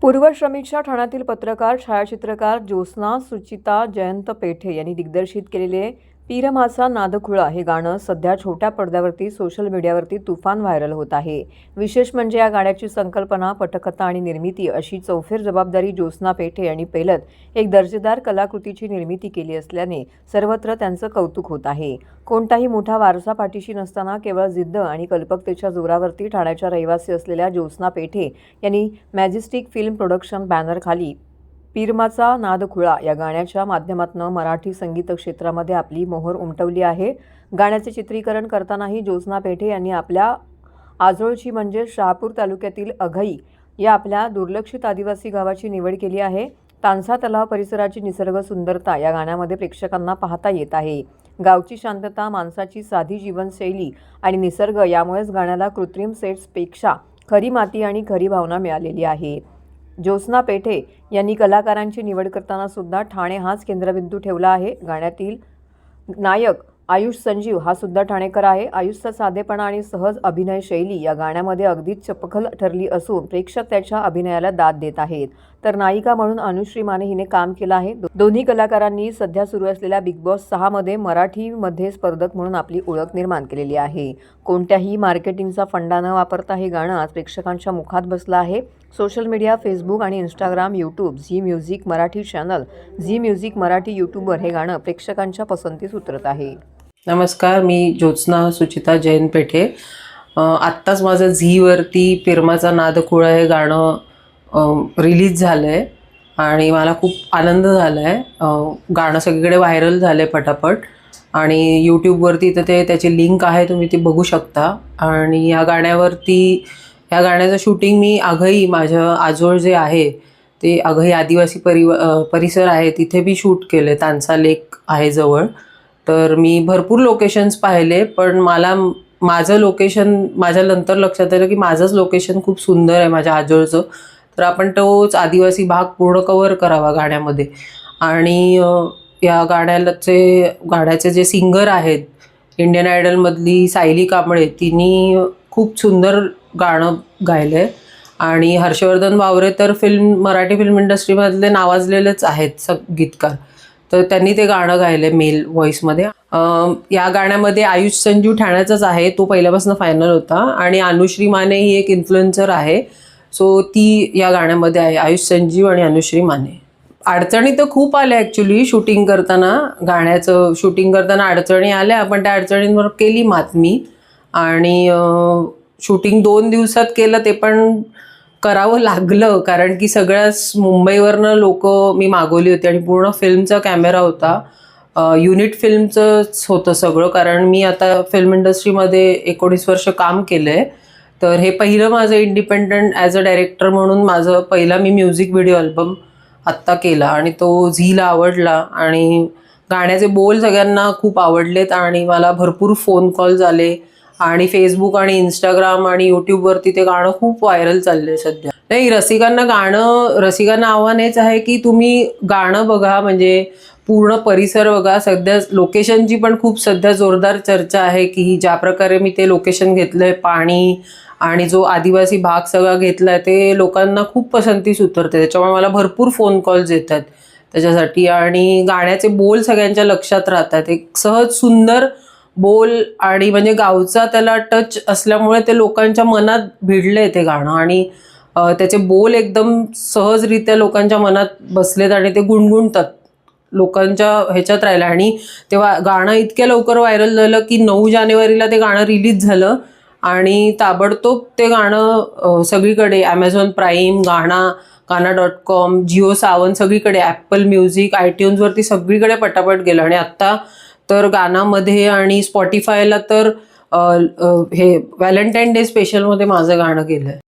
पूर्वश्रमीच्या ठाण्यातील पत्रकार छायाचित्रकार ज्योत्स्ना सुचिता जयंत पेठे यांनी दिग्दर्शित केलेले पीरमाचा नादखुळा हे गाणं सध्या छोट्या पडद्यावरती सोशल मीडियावरती तुफान व्हायरल होत आहे। विशेष म्हणजे या गाण्याची संकल्पना, पटकथा आणि निर्मिती अशी चौफेर जबाबदारी ज्योत्स्ना पेठे यांनी पेलत एक दर्जेदार कलाकृतीची निर्मिती केली असल्याने सर्वत्र त्यांचं कौतुक होत आहे। कोणताही मोठा वारसा पाठीशी नसताना केवळ जिद्द आणि कल्पकतेच्या जोरावरती ठाण्याच्या रहिवासी असलेल्या ज्योत्स्ना पेठे यांनी मॅजेस्टिक फिल्म प्रोडक्शन बॅनरखाली पीरमाचा नादखुळा या गाण्याच्या माध्यमातून मराठी संगीत क्षेत्रामध्ये आपली मोहर उमटवली आहे। गाण्याचे चित्रीकरण करतानाही ज्योत्स्ना पेठे यांनी आपल्या आजोळची म्हणजे शहापूर तालुक्यातील अघई या आपल्या दुर्लक्षित आदिवासी गावाची निवड केली आहे। तानसा तलाव परिसराची निसर्ग सुंदरता या गाण्यामध्ये प्रेक्षकांना पाहता येत आहे। गावची शांतता, माणसाची साधी जीवनशैली आणि निसर्ग यामुळेच गाण्याला कृत्रिम सेट्सपेक्षा खरी माती आणि खरी भावना मिळालेली आहे। ज्योत्स्ना पेठे यांनी कलाकारांची निवड करताना सुद्धा ठाणे हाच केंद्रबिंदू ठेवला आहे। गाण्यातील नायक आयुष संजीव हा सुद्धा ठाणेकर आहे। आयुषचा साधेपणा आणि सहज अभिनय शैली या गाण्यामध्ये अगदीच चपखल ठरली असून प्रेक्षक त्याच्या अभिनयाला दाद देत आहेत। तर नायिका म्हणून अनुश्री माने हिने काम केलं आहे। दोन्ही कलाकारांनी सध्या सुरू असलेल्या बिग बॉस 6 मध्ये मराठीमध्ये स्पर्धक म्हणून आपली ओळख निर्माण केलेली आहे। कोणत्याही मार्केटिंगचा फंडा न वापरता हे गाणं आज प्रेक्षकांच्या मुखात बसलं आहे। सोशल मीडिया, फेसबुक आणि Instagram, YouTube, Zee music Marathi channel, Zee music Marathi यूट्यूबवर हे गाणं प्रेक्षकांच्या पसंतीस उतरत आहे। नमस्कार, मी ज्योत्स्ना सुचिता जयंत पेठे। आत्ताच माझं झीवरती पीरमाचा नादखुळा हे गाणं रिलीज झालं आहे आणि मला खूप आनंद झाला आहे। गाणं सगळीकडे व्हायरल झालं आहे पटापट आणि यूट्यूबवरती तर त्याची लिंक आहे, तुम्ही ती बघू शकता। आणि या गाण्याचं शूटिंग मी अघई, माझं आजोळ जे आहे ते अघई आदिवासी परिसर आहे तिथे मी शूट केलं आहे। तानसा लेक आहे जवळ। तर मी भरपूर लोकेशन्स पाहिले, पण माझं लोकेशन माझ्या नंतर लक्षात आलं की माझंच लोकेशन खूप सुंदर आहे माझ्या आजोळचं। तर आपण तोच आदिवासी भाग पूर्ण कव्हर करावा गाण्यामध्ये। आणि या गाण्याचे जे सिंगर आहेत, इंडियन आयडलमधली सायली कांबळे, तिने खूप सुंदर गाणं गायलं आहे। आणि हर्षवर्धन वावरे तर मराठी फिल्म इंडस्ट्रीमधले नावाजलेलेच आहेत गीतकार, तर त्यांनी ते गाणं गायलं मेल व्हॉइसमध्ये। या गाण्यामध्ये आयुष संजीव ठाण्याचाच आहे, तो पहिल्यापासून फायनल होता। आणि अनुश्री माने ही एक इन्फ्लुएन्सर आहे, सो ती या गाण्यामध्ये आहे, आयुष संजीव आणि अनुश्री माने। अडचणी तर खूप आल्या ॲक्च्युली शूटिंग करताना, गाण्याचं शूटिंग करताना अडचणी आल्या, पण त्या अडचणींवर केली मात मी। आणि शूटिंग 2 दिवसात केलं, ते पण करावं लागलं कारण की सगळ्याच मुंबईवरनं लोक मी मागवली होती आणि पूर्ण फिल्मचा कॅमेरा होता। युनिट फिल्मचंच होतं सगळं, कारण मी आता फिल्म इंडस्ट्रीमध्ये 19 वर्ष काम केलं आहे। तर हे पहिलं माझं इंडिपेंडंट ॲज अ डायरेक्टर म्हणून माझं पहिला मी म्युझिक व्हिडिओ अल्बम आत्ता केला आणि तो झीला आवडला आणि गाण्याचे बोल सगळ्यांना खूप आवडलेत आणि मला भरपूर फोन कॉल्स आले आणि फेसबुक आणि इंस्टाग्राम आणि यूट्यूबवरती ते गाणं खूप व्हायरल चाललं आहे सध्या। नाही, रसिकांना आव्हान हेच आहे की तुम्ही गाणं बघा, म्हणजे पूर्ण परिसर बघा। सध्या लोकेशनची पण खूप सध्या जोरदार चर्चा आहे की ज्या प्रकारे मी ते लोकेशन घेतलं आहे, पाणी आणि जो आदिवासी भाग सगळा घेतला आहे, ते लोकांना खूप पसंतीस उतरते। त्याच्यामुळे मला भरपूर फोन कॉल्स येतात त्याच्यासाठी। आणि गाण्याचे बोल सगळ्यांच्या लक्षात राहतात, एक सहज सुंदर बोल आणि म्हणजे गावचा त्याला टच असल्यामुळे ते लोकांच्या मनात भिडले ते गाणं। आणि त्याचे बोल एकदम सहजरित्या लोकांच्या मनात बसलेत आणि ते गुणगुणतात, लोकांच्या ह्याच्यात राहिलं। आणि तेव्हा गाणं इतक्या लवकर व्हायरल झालं की 9 जानेवारीला ते गाणं रिलीज झालं आणि ताबडतोब ते गाणं सगळीकडे ॲमेझॉन प्राईम, गाना.com, जिओ सावन सगळीकडे, ॲपल म्युझिक, आयट्यून्सवरती सगळीकडे पटापट गेलं। आणि आत्ता तर गाण्यामध्ये आणि स्पॉटिफायला तर हे व्हॅलेंटाईन डे स्पेशलमध्ये माझं गाणं गेलं आहे।